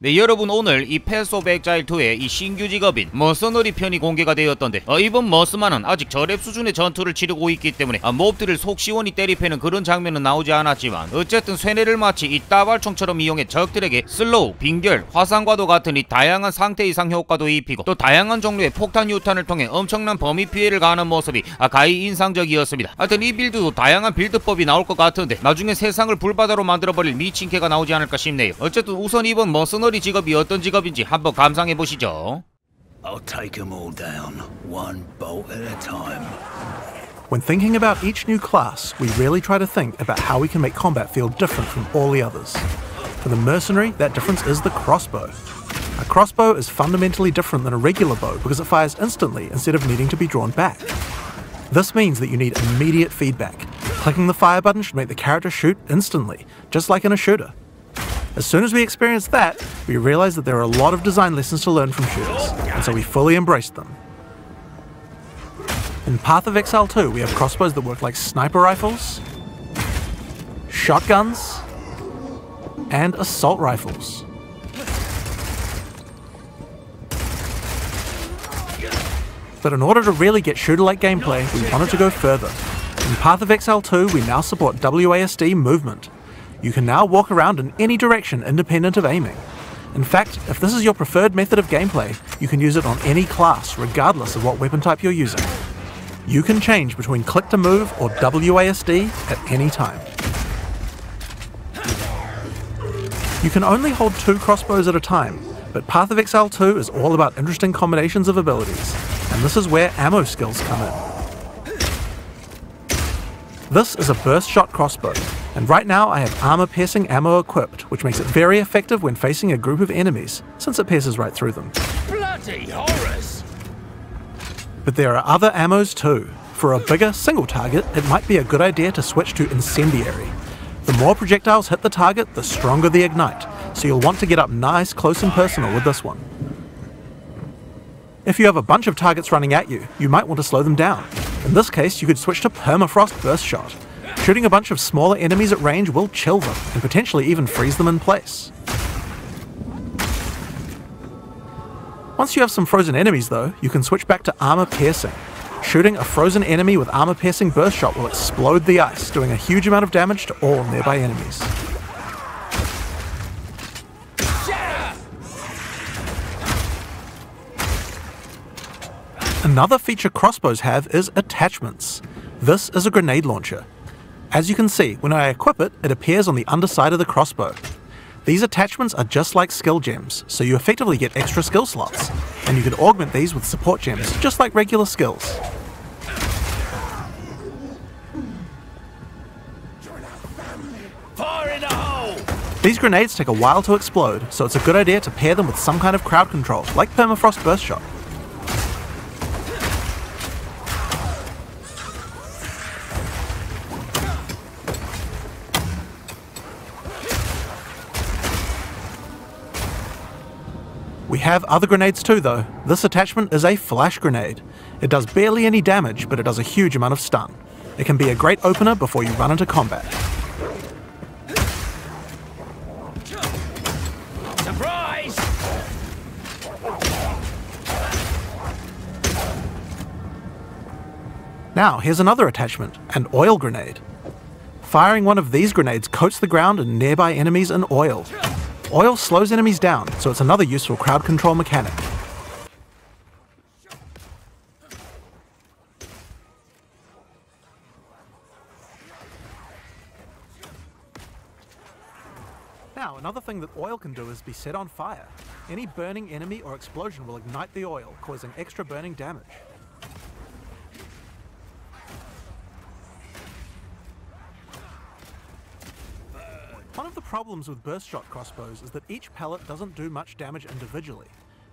네, 여러분, 오늘 이 패스오브엑자일2의 이 신규 직업인 머서너리 편이 공개가 되었던데 이번 머스만은 아직 저랩 수준의 전투를 치르고 있기 때문에 몹들을 속 시원히 때리패는 그런 장면은 나오지 않았지만 어쨌든 쇠뇌를 마치 이 따발총처럼 이용해 적들에게 슬로우, 빙결, 화상과도 같은 이 다양한 상태 이상 효과도 입히고 또 다양한 종류의 폭탄 유탄을 통해 엄청난 범위 피해를 가하는 모습이 가히 인상적이었습니다. 하여튼 이 빌드도 다양한 빌드법이 나올 것 같은데 나중에 세상을 불바다로 만들어버릴 미친개가 나오지 않을까 싶네요. 어쨌든 우선 이번 머서너리 직업이 어떤 직업인지 한번 감상해보시죠. I'll take them all down, one bolt at a time. When thinking about each new class, we really try to think about how we can make combat feel different from all the others. For the Mercenary, that difference is the crossbow. A crossbow is fundamentally different than a regular bow because it fires instantly instead of needing to be drawn back. This means that you need immediate feedback. Clicking the fire button should make the character shoot instantly, just like in a shooter. As soon as we experienced that, we realized that there are a lot of design lessons to learn from shooters, and so we fully embraced them. In Path of Exile 2, we have crossbows that work like sniper rifles, shotguns, and assault rifles. But in order to really get shooter-like gameplay, we wanted to go further. In Path of Exile 2, we now support WASD movement. You can now walk around in any direction independent of aiming. In fact, if this is your preferred method of gameplay, you can use it on any class, regardless of what weapon type you're using. You can change between click to move or WASD at any time. You can only hold 2 crossbows at a time, but Path of Exile 2 is all about interesting combinations of abilities, and this is where ammo skills come in. This is a burst shot crossbow, and right now I have armor piercing ammo equipped, which makes it very effective when facing a group of enemies, since it pierces right through them. Bloody horrors! But there are other ammos too. For a bigger single target, it might be a good idea to switch to incendiary. The more projectiles hit the target, the stronger the ignite, so you'll want to get up nice, close and personal with this one. If you have a bunch of targets running at you, you might want to slow them down. In this case, you could switch to permafrost burst shot. Shooting a bunch of smaller enemies at range will chill them, and potentially even freeze them in place. Once you have some frozen enemies though, you can switch back to armor piercing. Shooting a frozen enemy with armor piercing burst shot will explode the ice, doing a huge amount of damage to all nearby enemies. Another feature crossbows have is attachments. This is a grenade launcher. As you can see, when I equip it, it appears on the underside of the crossbow. These attachments are just like skill gems, so you effectively get extra skill slots, and you can augment these with support gems, just like regular skills. Fire in the hole! These grenades take a while to explode, so it's a good idea to pair them with some kind of crowd control, like permafrost burst shot. We have other grenades too though. This attachment is a flash grenade. It does barely any damage, but it does a huge amount of stun. It can be a great opener before you run into combat. Surprise! Now here's another attachment, an oil grenade. Firing one of these grenades coats the ground and nearby enemies in oil. Oil slows enemies down, so it's another useful crowd control mechanic. Now, another thing that oil can do is be set on fire. Any burning enemy or explosion will ignite the oil, causing extra burning damage. One of the problems with burst shot crossbows is that each pellet doesn't do much damage individually.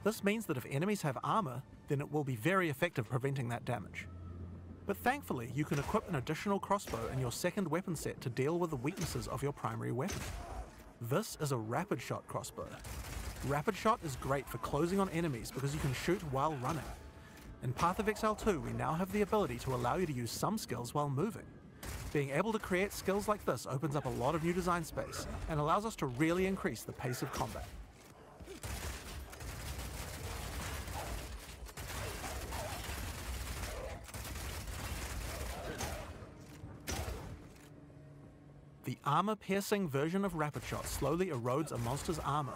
This means that if enemies have armor, then it will be very effective preventing that damage. But thankfully, you can equip an additional crossbow in your second weapon set to deal with the weaknesses of your primary weapon. This is a rapid shot crossbow. Rapid shot is great for closing on enemies because you can shoot while running. In Path of Exile 2, we now have the ability to allow you to use some skills while moving. Being able to create skills like this opens up a lot of new design space and allows us to really increase the pace of combat. The armor-piercing version of Rapid Shot slowly erodes a monster's armor.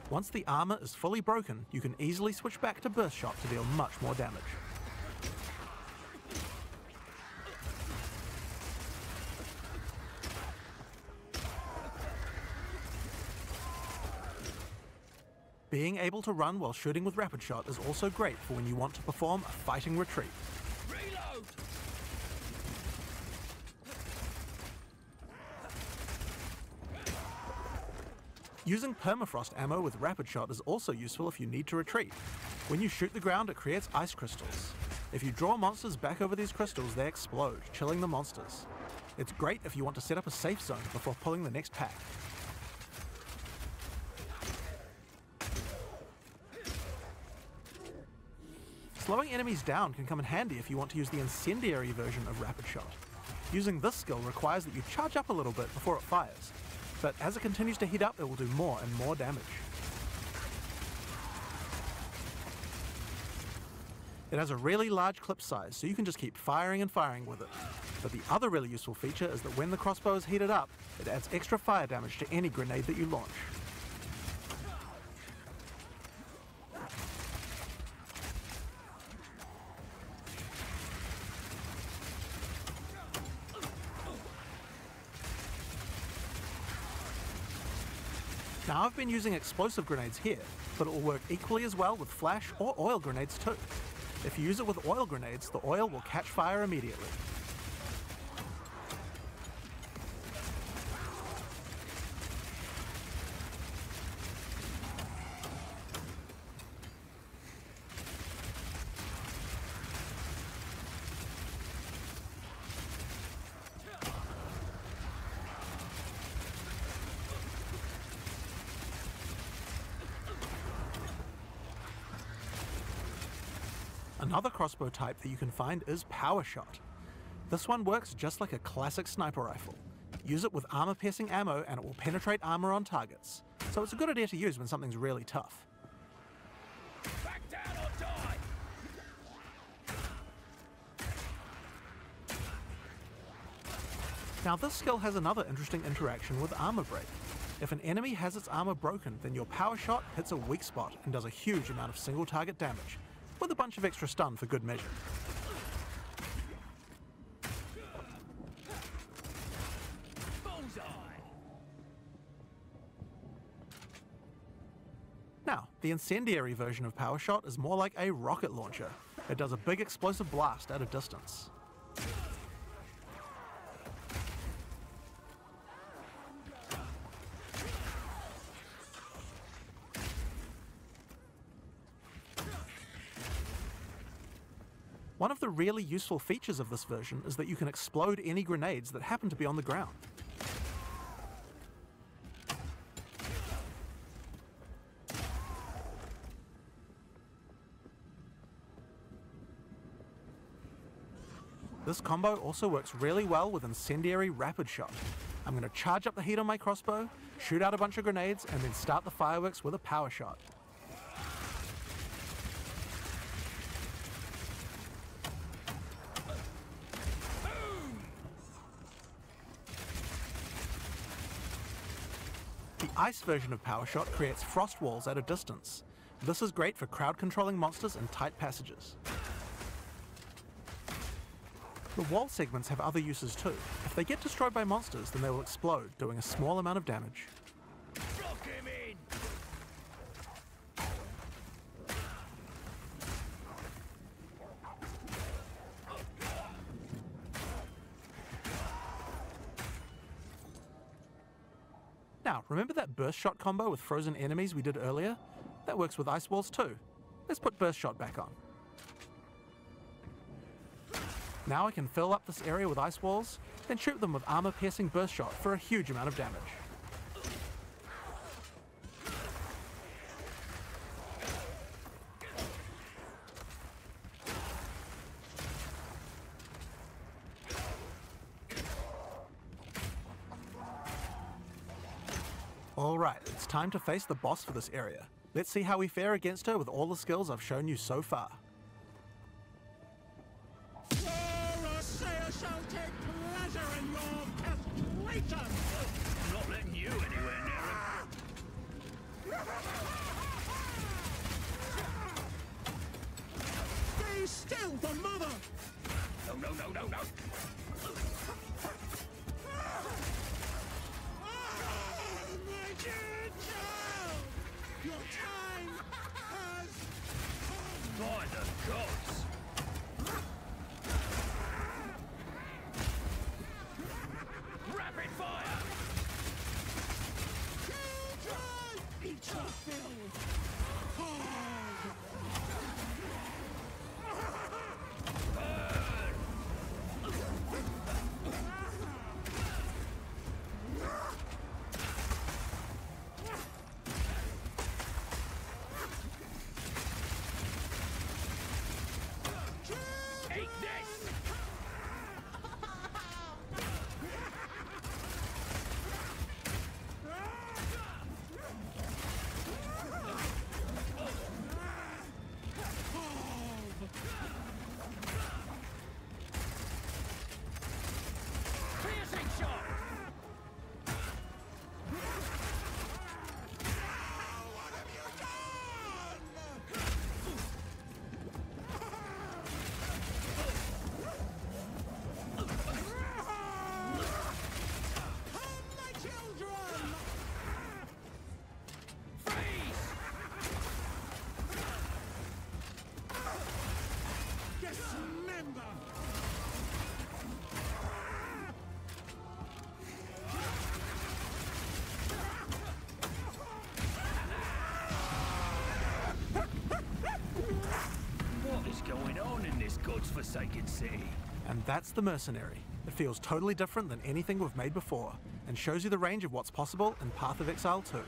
Once the armor is fully broken, you can easily switch back to Burst Shot to deal much more damage. Being able to run while shooting with Rapid Shot is also great for when you want to perform a fighting retreat. Reload! Using permafrost ammo with Rapid Shot is also useful if you need to retreat. When you shoot the ground, it creates ice crystals. If you draw monsters back over these crystals, they explode, chilling the monsters. It's great if you want to set up a safe zone before pulling the next pack. Slowing enemies down can come in handy if you want to use the incendiary version of Rapid Shot. Using this skill requires that you charge up a little bit before it fires, but as it continues to heat up, it will do more and more damage. It has a really large clip size, so you can just keep firing and firing with it. But the other really useful feature is that when the crossbow is heated up, it adds extra fire damage to any grenade that you launch. Now I've been using explosive grenades here, but it will work equally as well with flash or oil grenades too. If you use it with oil grenades, the oil will catch fire immediately. Another crossbow type that you can find is Power Shot. This one works just like a classic sniper rifle. Use it with armor-piercing ammo and it will penetrate armor on targets, so it's a good idea to use when something's really tough. Back down or die! Now this skill has another interesting interaction with armor break. If an enemy has its armor broken, then your Power Shot hits a weak spot and does a huge amount of single target damage, with a bunch of extra stun for good measure. Bullseye! Now, the incendiary version of Power Shot is more like a rocket launcher. It does a big explosive blast at a distance. One of the really useful features of this version is that you can explode any grenades that happen to be on the ground. This combo also works really well with incendiary Rapid Shot. I'm going to charge up the heat on my crossbow, shoot out a bunch of grenades, and then start the fireworks with a Power Shot. The ice version of Power Shot creates frost walls at a distance. This is great for crowd controlling monsters in tight passages. The wall segments have other uses too. If they get destroyed by monsters, then they will explode, doing a small amount of damage. Block him in! Now, remember that Burst Shot combo with frozen enemies we did earlier? That works with ice walls too. Let's put Burst Shot back on. Now I can fill up this area with ice walls, then shoot them with armor-piercing Burst Shot for a huge amount of damage. Alright, it's time to face the boss for this area. Let's see how we fare against her with all the skills I've shown you so far. Shall take pleasure in your castration! godforsaken city. And that's the Mercenary. It feels totally different than anything we've made before, and shows you the range of what's possible in Path of Exile 2.